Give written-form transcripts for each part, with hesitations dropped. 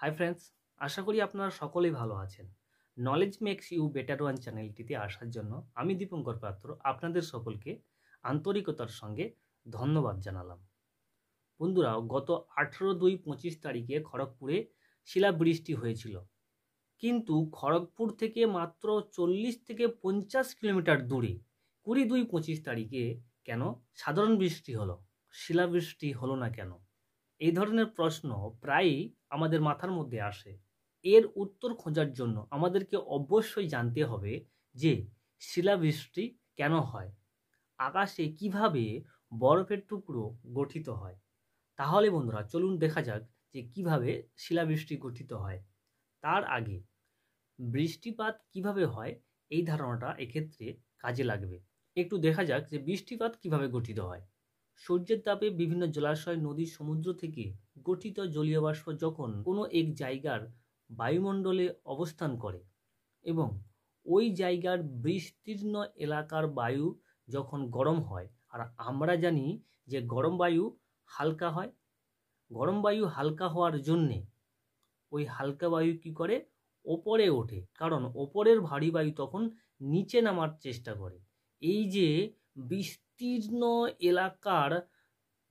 Hi friends, আশা করি আপনারা সকলেই ভালো আছেন। Knowledge makes you better one চ্যানেলটিতে আসার জন্য আমি দীপঙ্কর পাত্র আপনাদের সকলকে আন্তরিকতার সঙ্গে ধন্যবাদ জানালাম। বন্ধুরা, গত 18/2/25 তারিখে খড়গপুরে শিলাবৃষ্টি হয়েছিল, কিন্তু খড়গপুর থেকে মাত্র 40 থেকে 50 কিলোমিটার দূরে 20/2/25 তারিখে কেন সাধারণ বৃষ্টি হলো, শিলাবৃষ্টি হলো না কেন? এই ধরনের প্রশ্ন প্রায়ই আমাদের মাথার মধ্যে আসে। এর উত্তর খোঁজার জন্য আমাদেরকে অবশ্যই জানতে হবে যে শিলাবৃষ্টি কেন হয়, আকাশে কিভাবে বরফের টুকরো গঠিত হয়। তাহলে বন্ধুরা চলুন দেখা যাক যে কিভাবে শিলাবৃষ্টি গঠিত হয়। তার আগে বৃষ্টিপাত কিভাবে হয় এই ধারণাটা এক্ষেত্রে কাজে লাগবে। একটু দেখা যাক যে বৃষ্টিপাত কিভাবে গঠিত হয়। সূর্যের তাপে বিভিন্ন জলাশয়, নদী, সমুদ্র থেকে গঠিত জলীয় বাষ্প যখন কোনো এক জায়গার বায়ুমণ্ডলে অবস্থান করে এবং ওই জায়গার বিস্তীর্ণ এলাকার বায়ু যখন গরম হয়, আর আমরা জানি যে গরম বায়ু হালকা হয়, গরম বায়ু হালকা হওয়ার জন্যে ওই হালকা বায়ু কি করে, ওপরে ওঠে, কারণ ওপরের ভারী বায়ু তখন নিচে নামার চেষ্টা করে। এই যে বিস্তীর্ণ এলাকার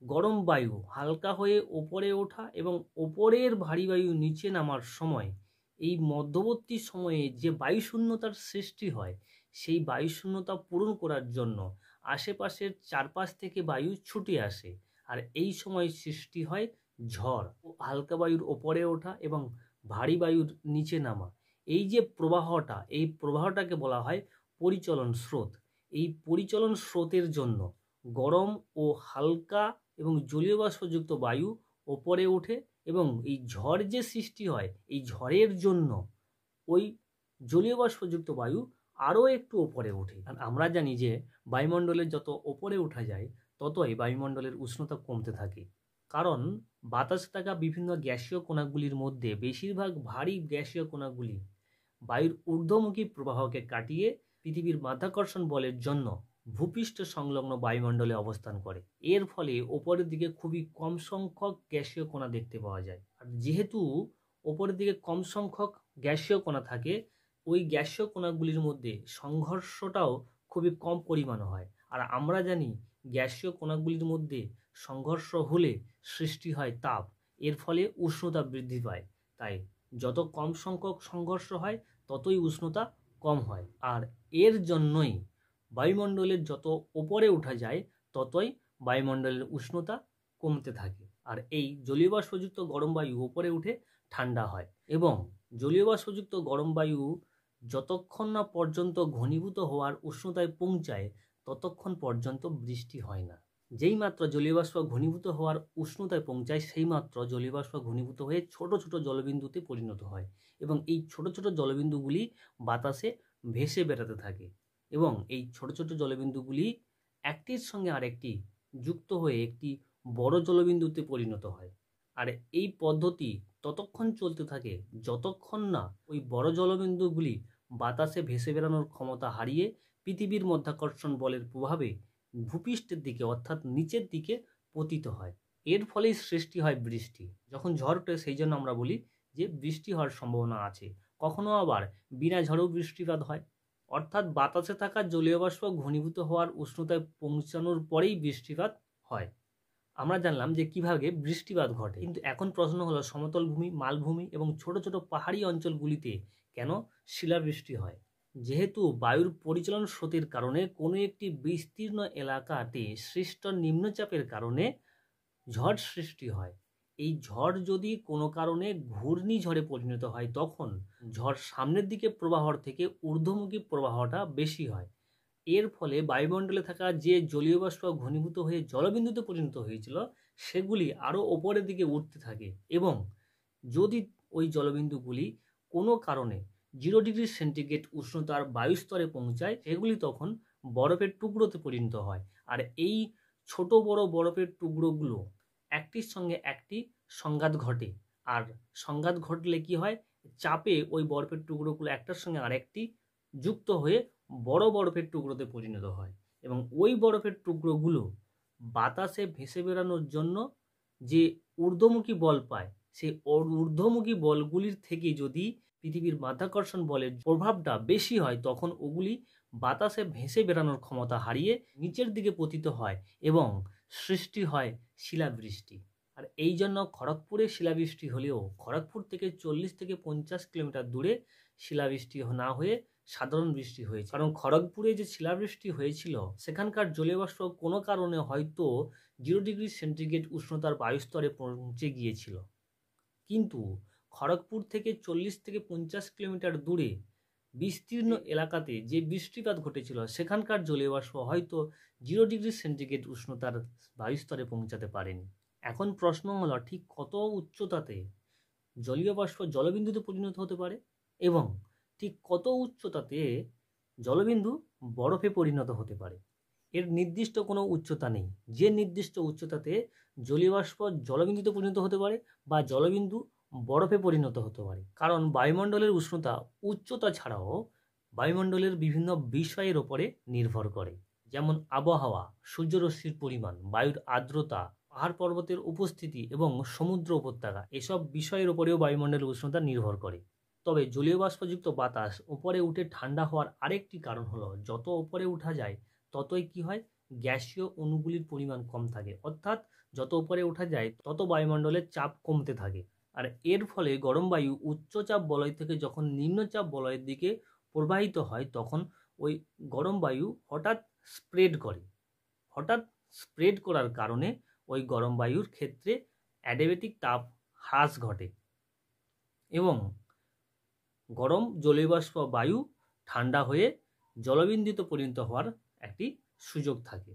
গরম বায়ু হালকা হয়ে ওপরে ওঠা এবং ওপরের ভারী বায়ু নিচে নামার সময় এই মধ্যবর্তী সময়ে যে বায়ুশূন্যতার সৃষ্টি হয়, সেই বায়ুশূন্যতা পূরণ করার জন্য আশেপাশের চারপাশ থেকে বায়ু ছুটে আসে, আর এই সময় সৃষ্টি হয় ঝড়। হালকা বায়ুর ওপরে ওঠা এবং ভারী বায়ুর নিচে নামা, এই যে প্রবাহটা, এই প্রবাহটাকে বলা হয় পরিচলন স্রোত। এই পরিচলন স্রোতের জন্য গরম ও হালকা এবং জলীয় বাষ্পযুক্ত বায়ু ওপরে ওঠে এবং এই ঝড় যে সৃষ্টি হয়, এই ঝড়ের জন্য ওই জলীয় বাষ্পযুক্ত বায়ু আরও একটু ওপরে ওঠে। আর আমরা জানি যে বায়ুমণ্ডলের যত ওপরে ওঠা যায় ততই বায়ুমণ্ডলের উষ্ণতা কমতে থাকে, কারণ বাতাসে থাকা বিভিন্ন গ্যাসীয় কণাগুলির মধ্যে বেশিরভাগ ভারী গ্যাসীয় কণাগুলি বায়ুর ঊর্ধ্বমুখী প্রবাহকে কাটিয়ে পৃথিবীর মাধ্যাকর্ষণ বলের জন্য ভূপৃষ্ঠ সংলগ্ন বায়ুমণ্ডলে অবস্থান করে। এর ফলে ওপরের দিকে খুবই কম সংখ্যক গ্যাসীয় কণা দেখতে পাওয়া যায়। আর যেহেতু ওপরের দিকে কম সংখ্যক গ্যাসীয় কণা থাকে, ওই গ্যাসীয় কণাগুলির মধ্যে সংঘর্ষটাও খুবই কম পরিমাণে হয়। আর আমরা জানি গ্যাসীয় কণাগুলির মধ্যে সংঘর্ষ হলে সৃষ্টি হয় তাপ, এর ফলে উষ্ণতা বৃদ্ধি পায়। তাই যত কম সংখ্যক সংঘর্ষ হয় ততই উষ্ণতা কম হয়, আর এর জন্যই বায়ুমণ্ডলের যত ওপরে ওঠা যায় ততই বায়ুমণ্ডলের উষ্ণতা কমতে থাকে। আর এই জলীয় বাষ্পযুক্ত গরম বায়ু ওপরে উঠে ঠান্ডা হয়, এবং জলীয় বাষ্পযুক্ত গরম বায়ু যতক্ষণ না পর্যন্ত ঘনীভূত হওয়ার উষ্ণতায় পৌঁছায় ততক্ষণ পর্যন্ত বৃষ্টি হয় না। যেই মাত্র জলীয় বাষ্প ঘনীভূত হওয়ার উষ্ণতায় পৌঁছায় সেই মাত্র জলীয় বাষ্প ঘনীভূত হয়ে ছোট ছোট জলবিন্দুতে পরিণত হয়, এবং এই ছোট ছোট জলবিন্দুগুলি বাতাসে ভেসে বেড়াতে থাকে, এবং এই ছোট ছোট জলবিন্দুগুলি একটির সঙ্গে আরেকটি যুক্ত হয়ে একটি বড় জলবিন্দুতে পরিণত হয়। আর এই পদ্ধতি ততক্ষণ চলতে থাকে যতক্ষণ না ওই বড় জলবিন্দুগুলি বাতাসে ভেসে বেড়ানোর ক্ষমতা হারিয়ে পৃথিবীর মাধ্যাকর্ষণ বলের প্রভাবে ভূপৃষ্ঠের দিকে অর্থাৎ নিচের দিকে পতিত হয়। এর ফলেই সৃষ্টি হয় বৃষ্টি। যখন ঝড় ওঠে সেই জন্য আমরা বলি যে বৃষ্টি হওয়ার সম্ভাবনা আছে। কখনো আবার বিনা ঝড়েও বৃষ্টিপাত হয়, অর্থাৎ বাতাসে থাকা জলীয় বাষ্প ঘনীভূত হওয়ার উষ্ণতায় পৌঁছানোর পরেই বৃষ্টিপাত হয়। আমরা জানলাম যে কিভাবে বৃষ্টিপাত ঘটে, কিন্তু এখন প্রশ্ন হলো সমতল ভূমি, মালভূমি এবং ছোট ছোট পাহাড়ি অঞ্চলগুলিতে কেন শিলাবৃষ্টি হয়? যেহেতু বায়ুর পরিচালন স্রোতের কারণে কোনো একটি বিস্তীর্ণ এলাকাতে সৃষ্ট নিম্নচাপের কারণে ঝড় সৃষ্টি হয়। এই ঝড় যদি কোনো কারণে ঘূর্ণিঝড়ে পরিণত হয় তখন ঝড় সামনের দিকে প্রবাহর থেকে ঊর্ধ্বমুখী প্রবাহটা বেশি হয়। এর ফলে বায়ুমণ্ডলে থাকা যে জলীয় বাষ্প ঘনীভূত হয়ে জলবিন্দুতে পরিণত হয়েছিল সেগুলি আরও ওপরের দিকে উঠতে থাকে, এবং যদি ওই জলবিন্দুগুলি কোনো কারণে 0°C উষ্ণতার বায়ুস্তরে পৌঁছায় সেগুলি তখন বরফের টুকরোতে পরিণত হয়। আর এই ছোট বড় বরফের টুকরোগুলো একটির সঙ্গে একটি সংঘাত ঘটে, আর সংঘাত ঘটলে কি হয়, চাপে ওই বরফের টুকরোগুলো একটার সঙ্গে আরেকটি যুক্ত হয়ে বড় বরফের টুকরোতে পরিণত হয়, এবং ওই বরফের টুকরোগুলো বাতাসে ভেসে বেড়ানোর জন্য যে ঊর্ধ্বমুখী বল পায় সেই ঊর্ধ্বমুখী বলগুলির থেকে যদি পৃথিবীর মাধ্যাকর্ষণ বলের প্রভাবটা বেশি হয়, তখন ওগুলি বাতাসে ভেসে বেড়ানোর ক্ষমতা হারিয়ে নিচের দিকে পতিত হয় এবং সৃষ্টি হয় শিলাবৃষ্টি। আর এই জন্য খড়গপুরে শিলাবৃষ্টি হলেও খড়গপুর থেকে 40 থেকে 50 কিলোমিটার দূরে শিলাবৃষ্টি না হয়ে সাধারণ বৃষ্টি হয়েছে। কারণ খড়গপুরে যে শিলাবৃষ্টি হয়েছিল সেখানকার জলীয় বাষ্প কোনো কারণে হয়তো 0°C উষ্ণতার বায়ুস্তরে পৌঁছে গিয়েছিল, কিন্তু খড়গপুর থেকে 40 থেকে 50 কিলোমিটার দূরে বিস্তীর্ণ এলাকাতে যে বৃষ্টিপাত ঘটেছিল সেখানকার জলীয় বাষ্প হয়তো 0°C উষ্ণতার বায়ুস্তরে পৌঁছাতে পারেনি। এখন প্রশ্ন হলো, ঠিক কত উচ্চতাতে জলীয় বাষ্প জলবিন্দুতে পরিণত হতে পারে এবং ঠিক কত উচ্চতাতে জলবিন্দু বরফে পরিণত হতে পারে? এর নির্দিষ্ট কোনো উচ্চতা নেই। যে নির্দিষ্ট উচ্চতাতে জলীয় বাষ্প জলবিন্দুতে পরিণত হতে পারে বা জলবিন্দু বরফে পরিণত হতে পারে, কারণ বায়ুমণ্ডলের উষ্ণতা উচ্চতা ছাড়াও বায়ুমণ্ডলের বিভিন্ন বিষয়ের ওপরে নির্ভর করে, যেমন আবহাওয়া, সূর্যরশ্মির পরিমাণ, বায়ুর আর্দ্রতা, পাহাড় পর্বতের উপস্থিতি এবং সমুদ্র উপত্যকা, এসব বিষয়ের উপরেও বায়ুমণ্ডলের উষ্ণতা নির্ভর করে। তবে জলীয় বাষ্পযুক্ত বাতাস উপরে উঠে ঠান্ডা হওয়ার আরেকটি কারণ হলো, যত উপরে উঠা যায় ততই কি হয়, গ্যাসীয় অণুগুলির পরিমাণ কম থাকে, অর্থাৎ যত উপরে ওঠা যায় তত বায়ুমণ্ডলের চাপ কমতে থাকে। আর এর ফলে গরম বায়ু উচ্চচাপ বলয় থেকে যখন নিম্নচাপ বলয়ের দিকে প্রবাহিত হয়, তখন ওই গরম বায়ু হঠাৎ স্প্রেড করার কারণে ওই গরম বায়ুর ক্ষেত্রে অ্যাডিয়াবেটিক তাপ হ্রাস ঘটে এবং গরম জলীয় বাষ্প বায়ু ঠান্ডা হয়ে জলবিন্দুতে পরিণত হওয়ার একটি সুযোগ থাকে।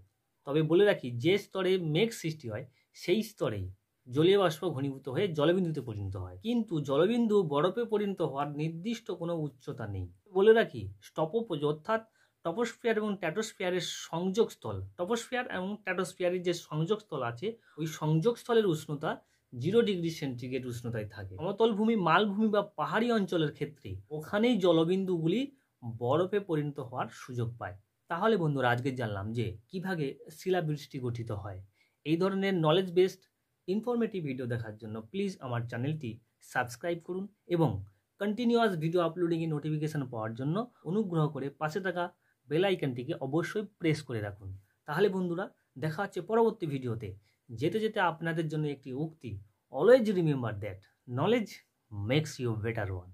তবে বলে রাখি, যে স্তরে মেঘ সৃষ্টি হয় সেই স্তরেই জলীয় বাষ্প ঘনীভূত হয়ে জলবিন্দুতে পরিণত হয়, কিন্তু জলবিন্দু বরফে পরিণত হওয়ার নির্দিষ্ট কোনো উচ্চতা নেই। বলে রাখি, স্টপোপোজ অর্থাৎ টপোস্ফিয়ার এবং স্ট্র্যাটোস্ফিয়ারের সংযোগস্থল, টপোস্ফিয়ার এবং স্ট্র্যাটোস্ফিয়ারের যে সংযোগস্থল আছে, ওই সংযোগস্থলের উষ্ণতা 0°C উষ্ণতায় থাকে। সমতল ভূমি, মালভূমি বা পাহাড়ি অঞ্চলের ক্ষেত্রে ওখানেই জলবিন্দুগুলি বরফে পরিণত হওয়ার সুযোগ পায়। তাহলে বন্ধুরা, আজকে জানলাম যে কিভাবে শিলাবৃষ্টি গঠিত হয়। এই ধরনের নলেজ বেসড ইনফরমেটিভ ভিডিও দেখার জন্য প্লিজ আমার চ্যানেলটি সাবস্ক্রাইব করুন এবং কন্টিনিউয়াস ভিডিও আপলোডিংয়ের নোটিফিকেশন পাওয়ার জন্য অনুগ্রহ করে পাশে থাকা বেল আইকনটিকে অবশ্যই প্রেস করে রাখুন। তাহলে বন্ধুরা, দেখা হচ্ছে পরবর্তী ভিডিওতে। যেতে যেতে আপনাদের জন্য একটি উক্তি, always remember that knowledge makes you better one.